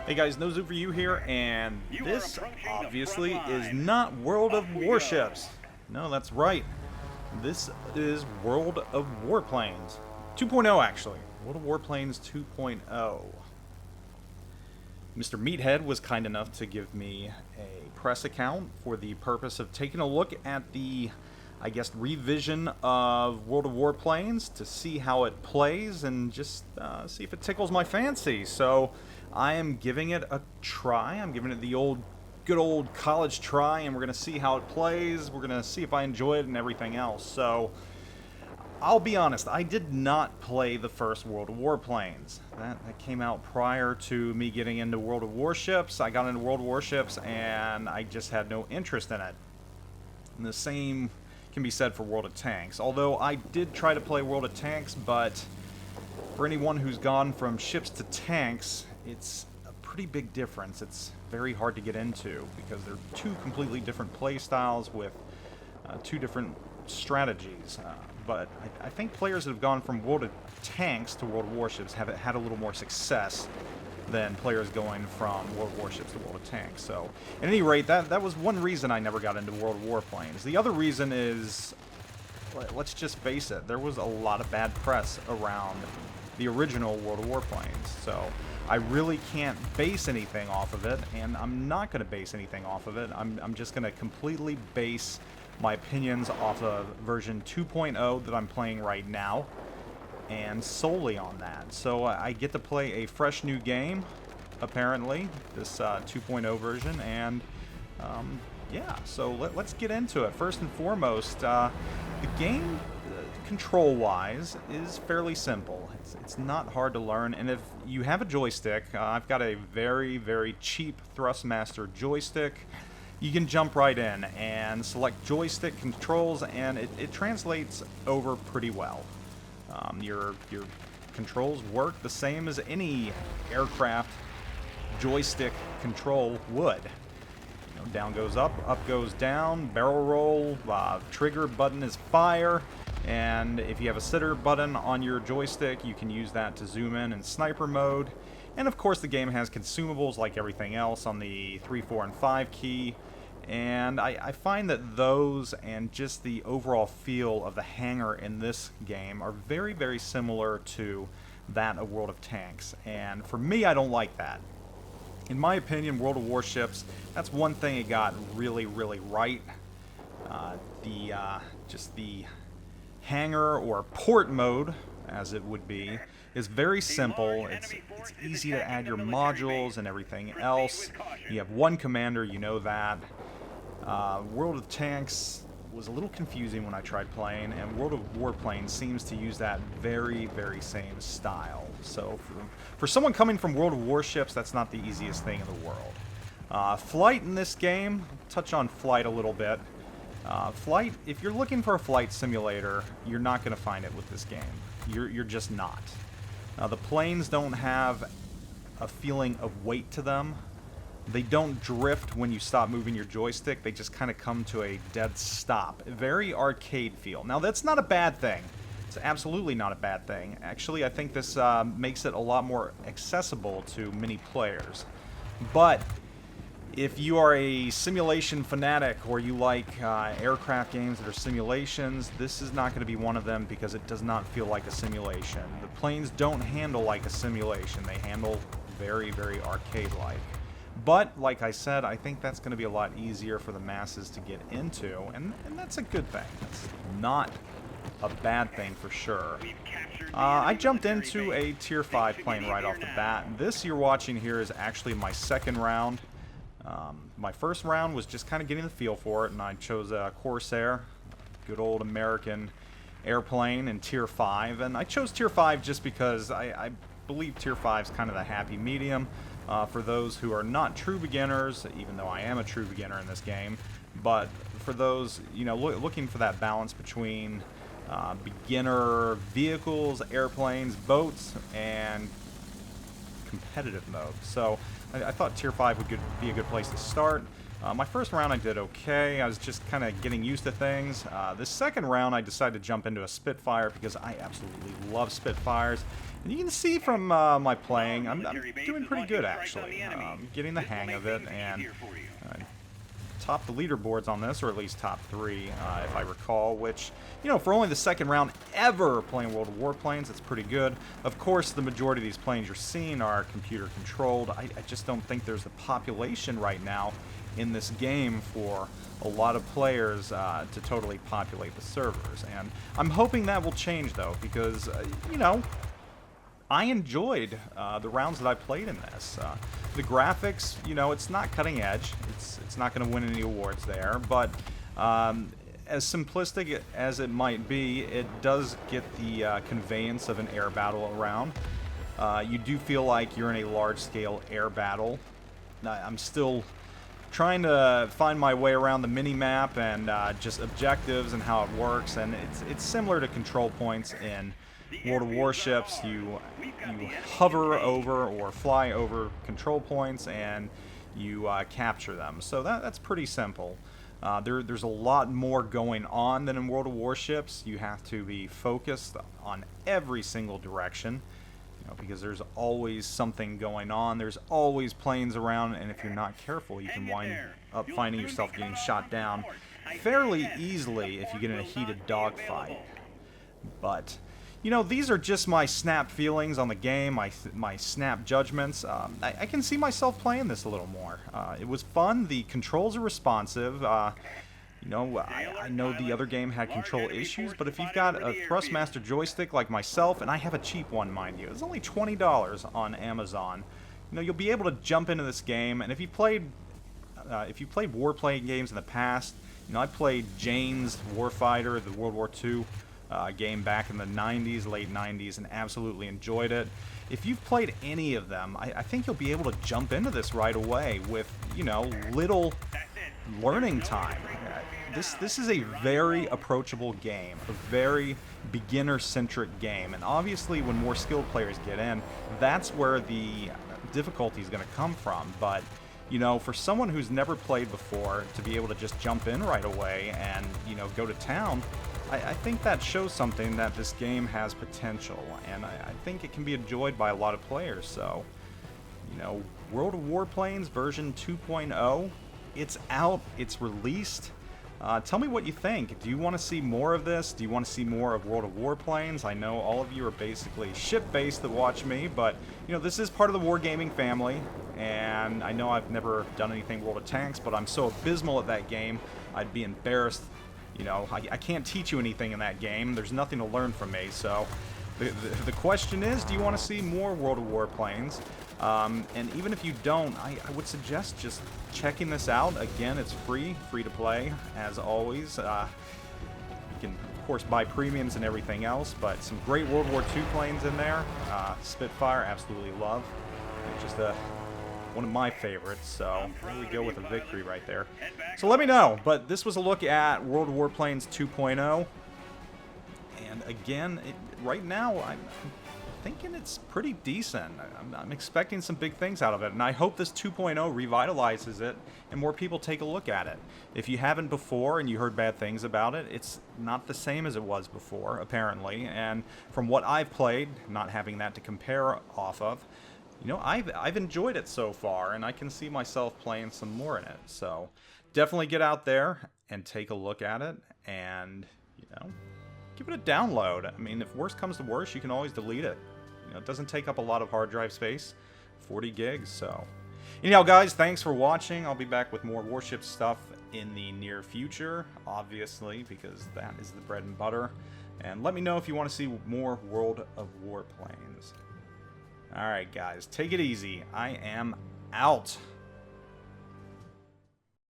Hey guys, NoZoupForYou here, and this obviously is not World of Warships. No, that's right. This is World of Warplanes 2.0 actually. World of Warplanes 2.0. Mr. Meathead was kind enough to give me a press account for the purpose of taking a look at the, I guess, revision of World of Warplanes to see how it plays and just see if it tickles my fancy. So I am giving it a try. I'm giving it the good old college try, and we're going to see how it plays. We're going to see if I enjoy it and everything else. So I'll be honest, I did not play the first World of Warplanes. That came out prior to me getting into World of Warships. I got into World of Warships and I just had no interest in it. And the same can be said for World of Tanks. Although I did try to play World of Tanks, but for anyone who's gone from ships to tanks, it's a pretty big difference. It's very hard to get into because they're two completely different play styles with two different strategies. But I think players that have gone from World of Tanks to World of Warships have had a little more success than players going from World of Warships to World of Tanks. So, at any rate, that was one reason I never got into World of Warplanes. The other reason is, let's just face it, there was a lot of bad press around the original World of Warplanes. So, I really can't base anything off of it, and I'm not going to base anything off of it. I'm just going to completely base my opinions off of version 2.0 that I'm playing right now, and solely on that. So I get to play a fresh new game, apparently, this 2.0 version, and yeah, so let's get into it. First and foremost, the game, control-wise, is fairly simple. It's not hard to learn, and if you have a joystick, I've got a very, very cheap Thrustmaster joystick. You can jump right in and select joystick controls, and it translates over pretty well. Your controls work the same as any aircraft joystick control would. You know, down goes up goes down, barrel roll, trigger button is fire, and if you have a sitter button on your joystick, you can use that to zoom in sniper mode. And of course the game has consumables like everything else on the 3, 4, and 5 key. And I find that those and just the overall feel of the hangar in this game are very, very similar to that of World of Tanks. And for me, I don't like that. In my opinion, World of Warships, that's one thing it got really, really right. Just the hangar or port mode, as it would be, is very simple. It's easy to add your modules and everything else. You have one commander, you know that. World of Tanks was a little confusing when I tried playing, and World of Warplanes seems to use that very, very same style. So for someone coming from World of Warships, that's not the easiest thing in the world. Flight in this game, touch on flight a little bit. Flight, if you're looking for a flight simulator, you're not going to find it with this game. You're just not. The planes don't have a feeling of weight to them. They don't drift when you stop moving your joystick. They just kind of come to a dead stop. A very arcade feel. Now, that's not a bad thing. It's absolutely not a bad thing. Actually, I think this makes it a lot more accessible to many players. But if you are a simulation fanatic or you like aircraft games that are simulations, this is not going to be one of them because it does not feel like a simulation. The planes don't handle like a simulation. They handle very, very arcade-like. But, like I said, I think that's going to be a lot easier for the masses to get into, and that's a good thing. That's not a bad thing for sure. I jumped into a Tier 5 plane right off the bat. This you're watching here is actually my second round. My first round was just kind of getting the feel for it, and I chose a Corsair, good old American airplane in Tier 5. And I chose Tier 5 just because I believe Tier 5 is kind of the happy medium. For those who are not true beginners, even though I am a true beginner in this game, but for those, you know, looking for that balance between beginner vehicles, airplanes, boats, and competitive mode. So I thought Tier 5 would be a good place to start. My first round I did okay. I was just kind of getting used to things. This second round I decided to jump into a Spitfire because I absolutely love Spitfires. And you can see from my playing, I'm doing pretty good actually. Getting the hang of it, and top the leaderboards on this, or at least top 3 if I recall, which, you know, for only the second round ever playing World of Warplanes, it's pretty good. Of course, the majority of these planes you're seeing are computer controlled. I just don't think there's the population right now in this game for a lot of players to totally populate the servers, and I'm hoping that will change though, because you know, I enjoyed the rounds that I played in this. The graphics, you know, it's not cutting edge. It's not going to win any awards there, but as simplistic as it might be, it does get the conveyance of an air battle around. You do feel like you're in a large-scale air battle. I'm still trying to find my way around the mini-map and just objectives and how it works, and it's similar to control points in World of Warships. You hover over or fly over control points and you capture them. So that's pretty simple. There's a lot more going on than in World of Warships. You have to be focused on every single direction, because there's always something going on. There's always planes around, and if you're not careful, you can wind up finding yourself getting shot down fairly easily if you get in a heated dogfight. But, you know, these are just my snap feelings on the game, my snap judgments. I can see myself playing this a little more. It was fun. The controls are responsive. You know, I know the other game had control issues, but if you've got a Thrustmaster joystick like myself, and I have a cheap one, mind you, it's only $20 on Amazon. You know, you'll be able to jump into this game, and if you played warplane games in the past, you know, I played Jane's Warfighter, the World War II game back in the 90s, late 90s, and absolutely enjoyed it. If you've played any of them, I think you'll be able to jump into this right away with, you know, little learning time. This is a very approachable game, a very beginner-centric game, and obviously when more skilled players get in, that's where the difficulty is going to come from. But, you know, for someone who's never played before to be able to just jump in right away and, you know, go to town, I think that shows something that this game has potential, and I think it can be enjoyed by a lot of players. So, you know, World of Warplanes version 2.0, it's out, it's released. Tell me what you think. Do you want to see more of this? Do you want to see more of World of Warplanes? I know all of you are basically ship-based that watch me, but, you know, this is part of the Wargaming family, and I know I've never done anything World of Tanks, but I'm so abysmal at that game, I'd be embarrassed. You know, I can't teach you anything in that game. There's nothing to learn from me, so the question is, do you want to see more World of Warplanes? And even if you don't, I would suggest just checking this out. Again, it's free to play, as always. You can, of course, buy premiums and everything else, but some great World War II planes in there. Spitfire, absolutely love. It's just one of my favorites, so there we go with a victory right there. So let me know, but this was a look at World of Warplanes 2.0, and again, right now, I'm thinking it's pretty decent. I'm expecting some big things out of it, and I hope this 2.0 revitalizes it and more people take a look at it. If you haven't before and you heard bad things about it, it's not the same as it was before, apparently, and from what I've played, not having that to compare off of, you know, I've enjoyed it so far, and I can see myself playing some more in it. So definitely get out there and take a look at it, and, you know, give it a download. I mean, if worse comes to worse, you can always delete it. You know, it doesn't take up a lot of hard drive space, 40 gigs. So, anyhow, guys, thanks for watching. I'll be back with more Warship stuff in the near future, obviously, because that is the bread and butter. And let me know if you want to see more World of Warplanes. Alright, guys, take it easy. I am out.